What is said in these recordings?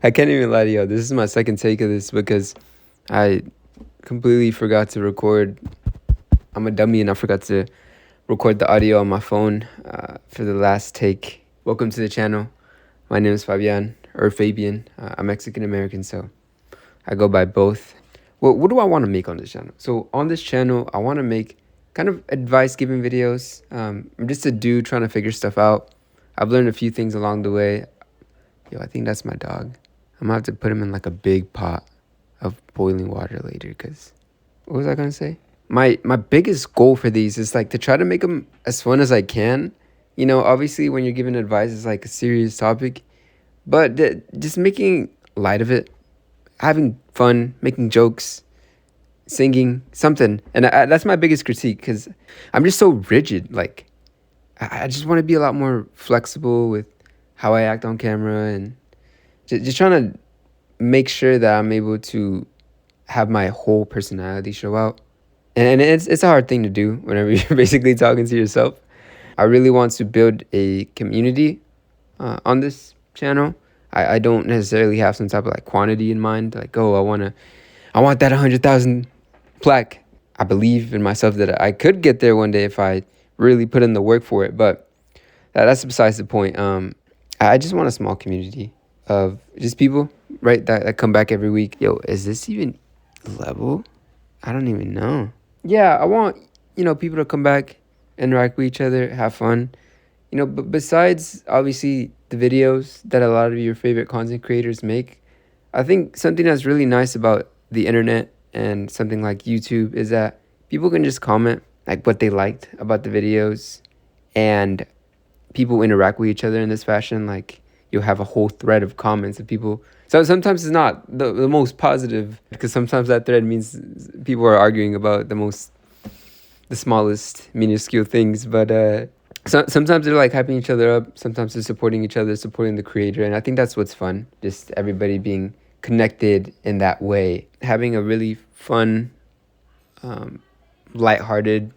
I can't even lie to you. This is my second take of this because I completely forgot to record. I'm a dummy and I forgot to record the audio on my phone for the last take. Welcome to the channel. My name is Fabian or Fabian. I'm Mexican American, so I go by both. Well, what do I want to make on this channel? So on this channel, I want to make kind of advice giving videos. I'm just a dude trying to figure stuff out. I've learned a few things along the way. Yo, I think that's my dog. I'm gonna have to put him in like a big pot of boiling water later. Cause what was I gonna say? My biggest goal for these is like to try to make them as fun as I can. You know, obviously when you're giving advice, it's like a serious topic, but just making light of it, having fun, making jokes, singing something, and that's my biggest critique because I'm just so rigid. Like I just want to be a lot more flexible with how I act on camera and just trying to make sure that I'm able to have my whole personality show out. And it's a hard thing to do whenever you're basically talking to yourself. I really want to build a community on this channel. I don't necessarily have some type of like quantity in mind. Like, oh, I want that 100,000 plaque. I believe in myself that I could get there one day if I really put in the work for it. But that's besides the point. I just want a small community of just people, right, that come back every week. Yo, is this even level? I don't even know. Yeah, I want, people to come back, interact with each other, have fun. But besides obviously the videos that a lot of your favorite content creators make, I think something that's really nice about the internet and something like YouTube is that people can just comment like what they liked about the videos, and people interact with each other in this fashion. Like you'll have a whole thread of comments of people. So sometimes it's not the most positive, because sometimes that thread means people are arguing about the smallest minuscule things. But sometimes they're like hyping each other up. Sometimes they're supporting each other, supporting the creator. And I think that's what's fun. Just everybody being connected in that way. Having a really fun, lighthearted,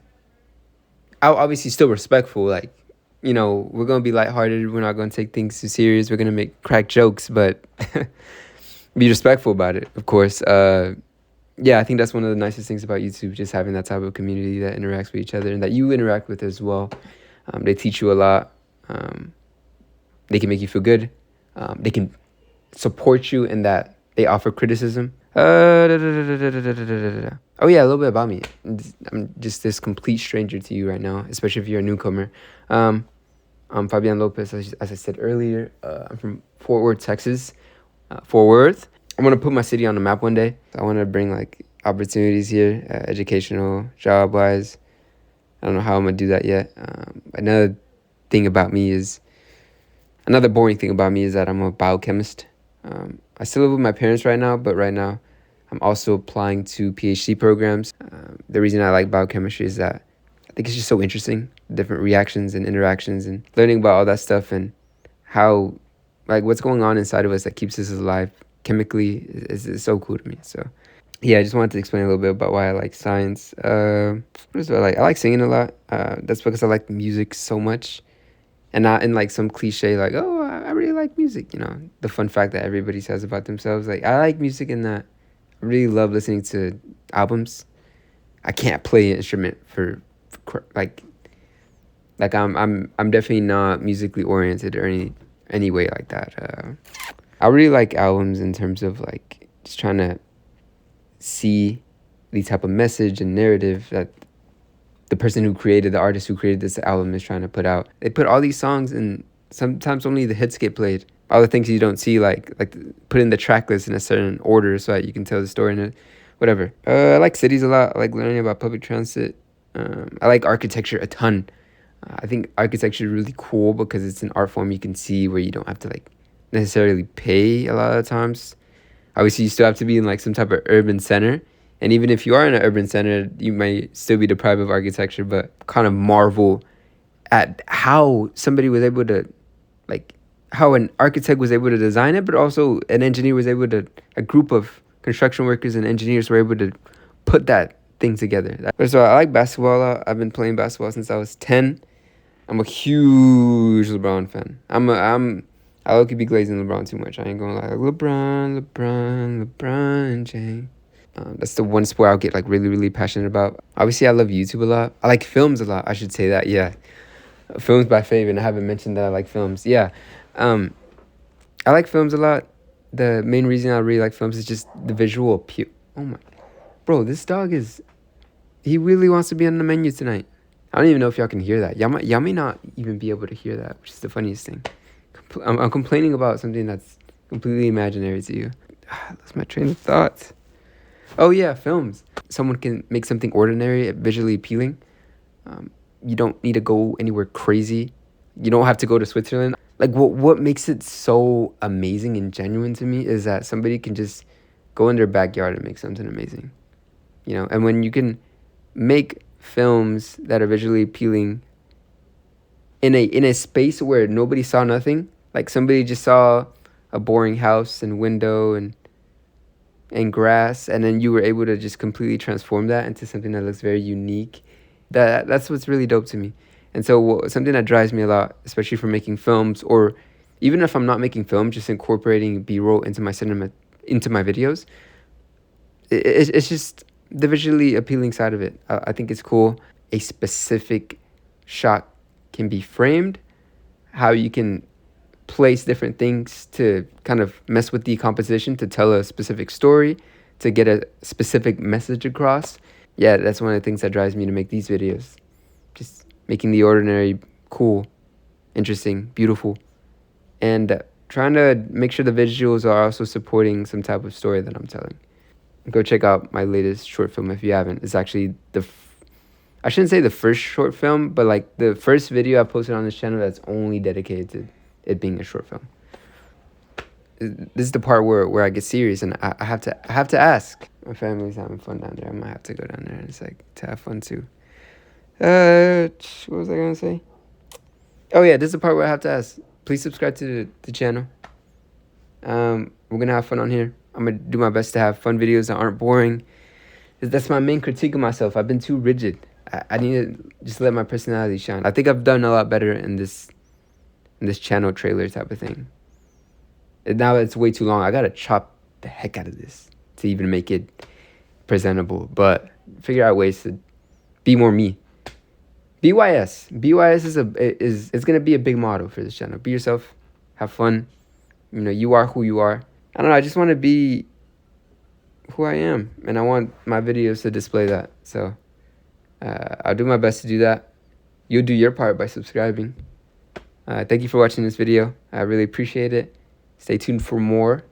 obviously still respectful, like, we're going to be lighthearted. We're not going to take things too serious. We're going to make crack jokes, but be respectful about it, of course. Yeah, I think that's one of the nicest things about YouTube, just having that type of community that interacts with each other and that you interact with as well. They teach you a lot. They can make you feel good. They can support you in that they offer criticism. Oh yeah, a little bit about me. I'm just this complete stranger to you right now, especially if you're a newcomer. I'm Fabian Lopez, as I said earlier. I'm from Fort Worth, Texas. Fort Worth. I want to put my city on the map one day. I want to bring like opportunities here, educational, job-wise. I don't know how I'm gonna do that yet. Another boring thing about me is that I'm a biochemist. I still live with my parents right now, but right now I'm also applying to PhD programs. The reason I like biochemistry is that I think it's just so interesting, different reactions and interactions, and learning about all that stuff and how, like, what's going on inside of us that keeps us alive chemically is so cool to me. So yeah, I just wanted to explain a little bit about why I like science. What else do I like? I like singing a lot. That's because I like music so much, and not in like some cliche like, oh, I really like music. The fun fact that everybody says about themselves. Like, I like music in that I really love listening to albums. I can't play an instrument for I'm definitely not musically oriented or any way like that. I really like albums in terms of like just trying to see the type of message and narrative that the artist who created this album is trying to put out. They put all these songs, and sometimes only the hits get played. All the things you don't see, like put in the track list in a certain order so that you can tell the story in it. Whatever. I like cities a lot. I like learning about public transit. I like architecture a ton. I think architecture is really cool because it's an art form you can see where you don't have to like necessarily pay a lot of times. Obviously, you still have to be in like some type of urban center. And even if you are in an urban center, you might still be deprived of architecture, but kind of marvel at how somebody was able to, like, how an architect was able to design it, but also an engineer was able to, a group of construction workers and engineers were able to put that thing together. So I like basketball a lot. I've been playing basketball since I was 10. I'm a huge LeBron fan. I low-key be glazing LeBron too much. I ain't gonna lie. Like, LeBron James. That's the one sport I'll get like really, really passionate about. Obviously, I love YouTube a lot. I like films a lot. I should say that. Yeah, films by fave, and I haven't mentioned that I like films. Yeah, I like films a lot. The main reason I really like films is just the visual appeal. Oh my, bro, this dog is. He really wants to be on the menu tonight. I don't even know if y'all can hear that. Y'all may not even be able to hear that, which is the funniest thing. I'm complaining about something that's completely imaginary to you. That's my train of thought. Oh yeah, films. Someone can make something ordinary visually appealing. You don't need to go anywhere crazy. You don't have to go to Switzerland. Like what makes it so amazing and genuine to me is that somebody can just go in their backyard and make something amazing. You know, and when you can make films that are visually appealing in a space where nobody saw nothing, like somebody just saw a boring house and window and grass, and then you were able to just completely transform that into something that looks very unique. That's what's really dope to me. And so something that drives me a lot, especially for making films, or even if I'm not making films, just incorporating B-roll into my cinema, into my videos, it's just the visually appealing side of it. I think it's cool. A specific shot can be framed, how you can place different things to kind of mess with the composition to tell a specific story, to get a specific message across. Yeah, that's one of the things that drives me to make these videos. Just making the ordinary cool, interesting, beautiful, and trying to make sure the visuals are also supporting some type of story that I'm telling. Go check out my latest short film if you haven't. It's actually I shouldn't say the first short film, but like the first video I posted on this channel that's only dedicated to it being a short film. This is the part where I get serious, and I have to ask. My family's having fun down there. I might have to go down there and it's like to have fun too. What was I gonna say? Oh yeah, this is the part where I have to ask. Please subscribe to the channel. We're gonna have fun on here. I'm gonna do my best to have fun videos that aren't boring. That's my main critique of myself. I've been too rigid. I need to just let my personality shine. I think I've done a lot better in this channel trailer type of thing. And now it's way too long. I gotta chop the heck out of this to even make it presentable. But figure out ways to be more me. BYS is it's gonna be a big motto for this channel. Be yourself, have fun. You know, you are who you are. I don't know. I just want to be who I am, and I want my videos to display that. So I'll do my best to do that. You'll do your part by subscribing. Thank you for watching this video. I really appreciate it. Stay tuned for more,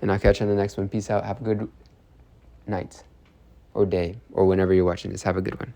and I'll catch you on the next one. Peace out. Have a good night or day or whenever you're watching this. Have a good one.